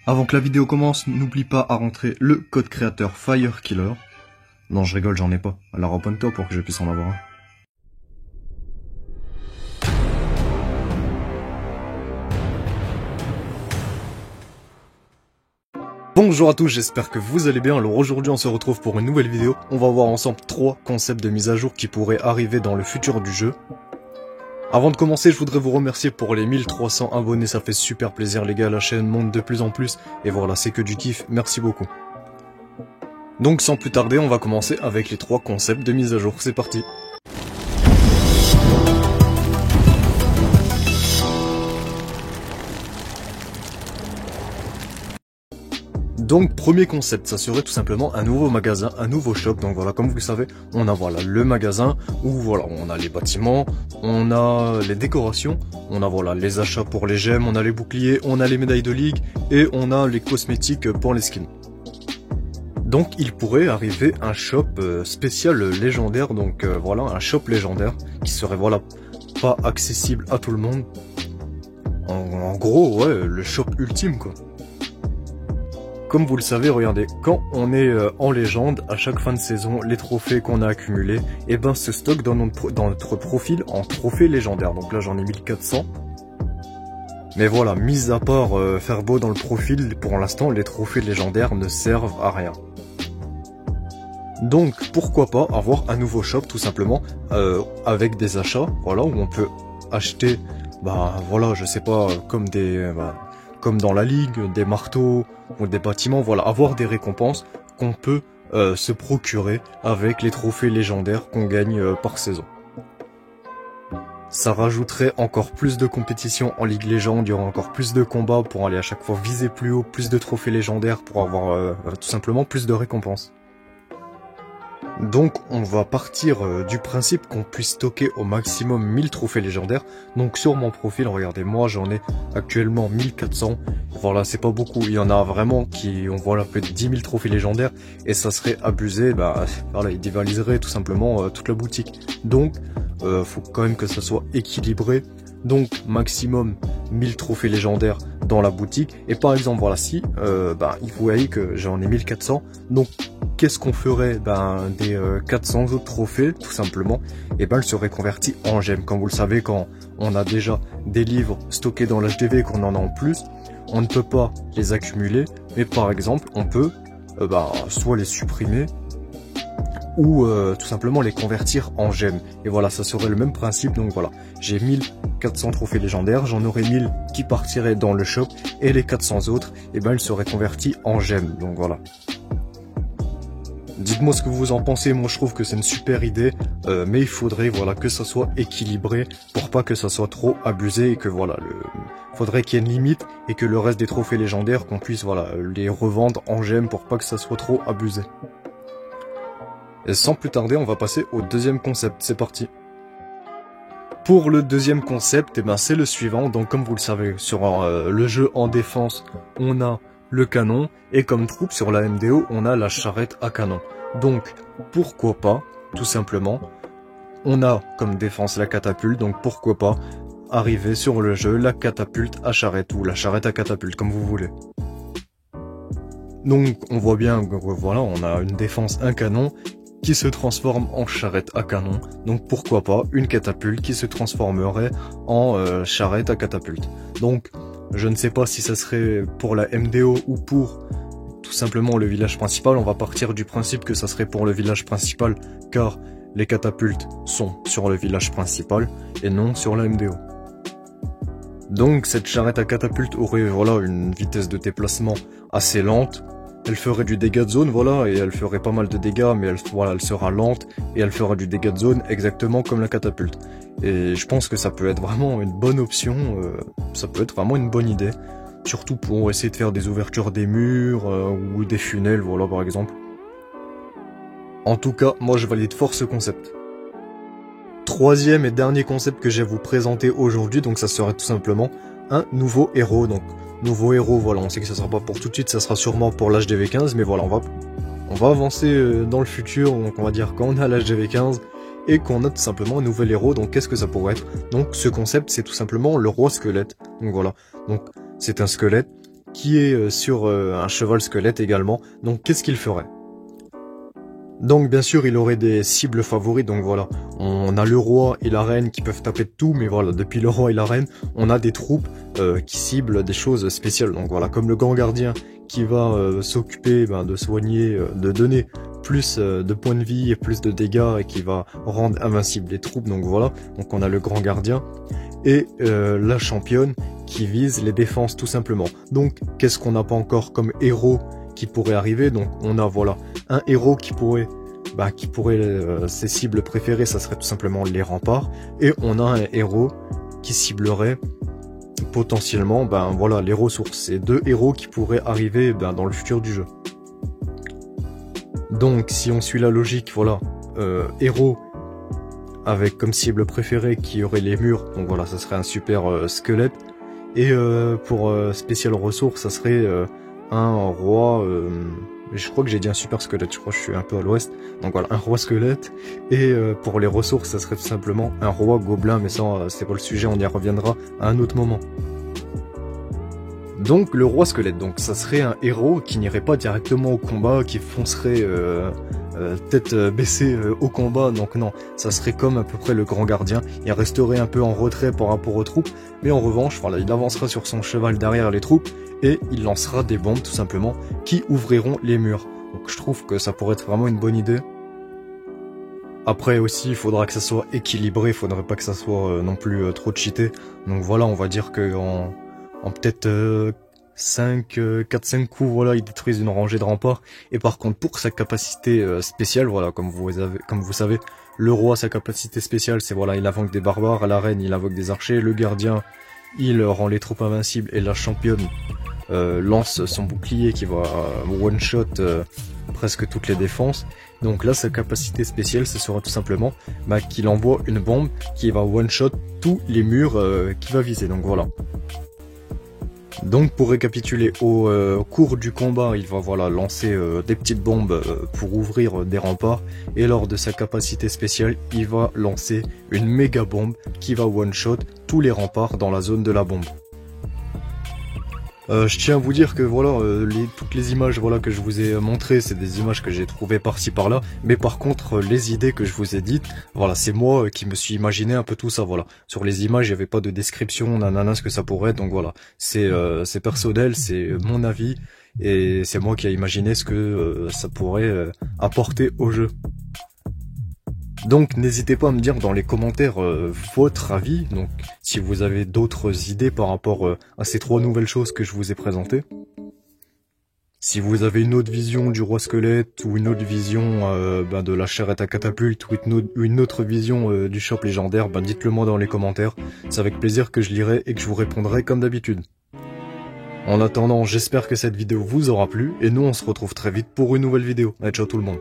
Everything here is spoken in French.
Avant que la vidéo commence, n'oublie pas à rentrer le code créateur FireKiller. Non, je rigole, j'en ai pas. Alors abonne-toi pour que je puisse en avoir un. Bonjour à tous, j'espère que vous allez bien. Alors aujourd'hui on se retrouve pour une nouvelle vidéo. On va voir ensemble 3 concepts de mise à jour qui pourraient arriver dans le futur du jeu. Avant de commencer, je voudrais vous remercier pour les 1300 abonnés, ça fait super plaisir les gars, la chaîne monte de plus en plus. Et voilà, c'est que du kiff, merci beaucoup. Donc sans plus tarder, on va commencer avec les 3 concepts de mise à jour, c'est parti. Donc premier concept, ça serait tout simplement un nouveau magasin, un nouveau shop. Donc voilà, comme vous le savez, on a voilà le magasin où voilà, on a les bâtiments, on a les décorations, on a voilà les achats pour les gemmes, on a les boucliers, on a les médailles de ligue et on a les cosmétiques pour les skins. Donc il pourrait arriver un shop spécial légendaire, donc voilà un shop légendaire qui serait voilà pas accessible à tout le monde. En gros ouais, le shop ultime quoi. Comme vous le savez, regardez, quand on est en légende, à chaque fin de saison, les trophées qu'on a accumulés, et ben se stockent dans notre profil en trophées légendaires. Donc là j'en ai 1400. Mais voilà, mis à part faire beau dans le profil, pour l'instant les trophées légendaires ne servent à rien. Donc pourquoi pas avoir un nouveau shop tout simplement avec des achats, voilà, où on peut acheter, bah voilà, je sais pas, comme des... comme dans la ligue, des marteaux ou des bâtiments, voilà, avoir des récompenses qu'on peut se procurer avec les trophées légendaires qu'on gagne par saison. Ça rajouterait encore plus de compétition en Ligue Légende, il y aura encore plus de combats pour aller à chaque fois viser plus haut, plus de trophées légendaires pour avoir tout simplement plus de récompenses. Donc on va partir du principe qu'on puisse stocker au maximum 1000 trophées légendaires. Donc sur mon profil, regardez, moi j'en ai actuellement 1400. Voilà, c'est pas beaucoup, il y en a vraiment qui ont voilà plus de 10 000 trophées légendaires. Et ça serait abusé, bah voilà, ils dévaliseraient tout simplement toute la boutique. Donc faut quand même que ça soit équilibré. Donc maximum 1000 trophées légendaires dans la boutique. Et par exemple voilà, si vous voyez que j'en ai 1400, donc qu'est-ce qu'on ferait? Des 400 autres trophées, tout simplement, et ben, elles seraient converties en gemmes. Comme vous le savez, quand on a déjà des livres stockés dans l'HDV et qu'on en a en plus, on ne peut pas les accumuler, mais par exemple, on peut soit les supprimer, ou tout simplement les convertir en gemmes. Et voilà, ça serait le même principe. Donc voilà, j'ai 1400 trophées légendaires, j'en aurais 1000 qui partiraient dans le shop, et les 400 autres, et ben, elles seraient converties en gemmes. Donc voilà. Dites-moi ce que vous en pensez, moi je trouve que c'est une super idée, mais il faudrait voilà que ça soit équilibré pour pas que ça soit trop abusé et que voilà, faudrait qu'il y ait une limite et que le reste des trophées légendaires qu'on puisse voilà les revendre en gemmes pour pas que ça soit trop abusé. Et sans plus tarder, on va passer au deuxième concept, c'est parti. Pour le deuxième concept, c'est le suivant, donc comme vous le savez, sur le jeu en défense, on a le canon, et comme troupe sur la MDO, on a la charrette à canon. Donc, pourquoi pas, tout simplement, on a comme défense la catapulte, donc pourquoi pas arriver sur le jeu la catapulte à charrette, ou la charrette à catapulte, comme vous voulez. Donc, on voit bien que voilà, on a une défense, un canon, qui se transforme en charrette à canon, donc pourquoi pas une catapulte qui se transformerait en charrette à catapulte. Donc, je ne sais pas si ça serait pour la MDO ou pour tout simplement le village principal. On va partir du principe que ça serait pour le village principal car les catapultes sont sur le village principal et non sur la MDO. Donc cette charrette à catapulte aurait voilà une vitesse de déplacement assez lente. Elle ferait du dégât de zone, voilà, et elle ferait pas mal de dégâts, mais elle sera lente et elle fera du dégât de zone exactement comme la catapulte. Et je pense que ça peut être vraiment une bonne option, ça peut être vraiment une bonne idée, surtout pour essayer de faire des ouvertures des murs ou des funnels, voilà par exemple. En tout cas, moi je valide fort ce concept. Troisième et dernier concept que j'ai à vous présenter aujourd'hui, donc ça serait tout simplement un nouveau héros, donc nouveau héros, voilà, on sait que ça sera pas pour tout de suite, ça sera sûrement pour l'HDV 15, mais voilà, on va avancer dans le futur, donc on va dire quand on a l'HDV 15 et qu'on a tout simplement un nouvel héros, donc qu'est-ce que ça pourrait être? Donc ce concept c'est tout simplement le roi squelette, donc voilà, donc c'est un squelette qui est sur un cheval squelette également. Donc qu'est-ce qu'il ferait? Donc bien sûr il aurait des cibles favorites, donc voilà, on a le roi et la reine qui peuvent taper de tout, mais voilà, depuis le roi et la reine, on a des troupes qui ciblent des choses spéciales, donc voilà, comme le grand gardien qui va s'occuper de soigner, de donner plus de points de vie et plus de dégâts et qui va rendre invincible les troupes, donc voilà, donc on a le grand gardien et la championne qui vise les défenses tout simplement. Donc qu'est-ce qu'on n'a pas encore comme héros qui pourrait arriver? Donc on a voilà un héros qui pourrait ses cibles préférées, ça serait tout simplement les remparts, et on a un héros qui ciblerait potentiellement voilà les ressources. C'est deux héros qui pourraient arriver dans le futur du jeu. Donc si on suit la logique, voilà, héros avec comme cible préférée qui aurait les murs, donc voilà, ça serait un super squelette. Et pour spécial ressources, ça serait un roi, je crois que j'ai dit un super squelette, je crois que je suis un peu à l'ouest, donc voilà, un roi squelette. Et pour les ressources, ça serait tout simplement un roi gobelin, mais ça c'est pas le sujet, on y reviendra à un autre moment. Donc le roi squelette, donc ça serait un héros qui n'irait pas directement au combat, qui foncerait tête baissée au combat, donc non, ça serait comme à peu près le grand gardien, il resterait un peu en retrait par rapport aux troupes, mais en revanche, voilà, il avancera sur son cheval derrière les troupes, et il lancera des bombes tout simplement, qui ouvriront les murs. Donc je trouve que ça pourrait être vraiment une bonne idée. Après aussi, il faudra que ça soit équilibré, il faudrait pas que ça soit non plus trop cheaté, donc voilà, on va dire que en peut-être 4-5 coups, voilà, il détruisent une rangée de remparts. Et par contre, pour sa capacité spéciale, voilà, comme vous savez, le roi, sa capacité spéciale, c'est voilà, il invoque des barbares, la reine, il invoque des archers, le gardien, il rend les troupes invincibles, et la championne lance son bouclier qui va one-shot presque toutes les défenses. Donc là, sa capacité spéciale, ce sera tout simplement qu'il envoie une bombe qui va one-shot tous les murs qu'il va viser, donc voilà. Donc pour récapituler, au cours du combat, il va voilà lancer des petites bombes pour ouvrir des remparts, et lors de sa capacité spéciale, il va lancer une méga bombe qui va one-shot tous les remparts dans la zone de la bombe. Je tiens à vous dire que voilà, toutes les images voilà que je vous ai montrées, c'est des images que j'ai trouvées par-ci par-là, mais par contre les idées que je vous ai dites, voilà, c'est moi qui me suis imaginé un peu tout ça, voilà. Sur les images, il n'y avait pas de description, nanana, ce que ça pourrait être, donc voilà, c'est personnel, c'est mon avis, et c'est moi qui ai imaginé ce que ça pourrait apporter au jeu. Donc n'hésitez pas à me dire dans les commentaires votre avis, donc si vous avez d'autres idées par rapport à ces 3 nouvelles choses que je vous ai présentées. Si vous avez une autre vision du roi squelette, ou une autre vision de la charrette à catapulte, ou une autre vision du shop légendaire, dites-le moi dans les commentaires, c'est avec plaisir que je lirai et que je vous répondrai comme d'habitude. En attendant, j'espère que cette vidéo vous aura plu, et nous on se retrouve très vite pour une nouvelle vidéo. Allez, ciao tout le monde.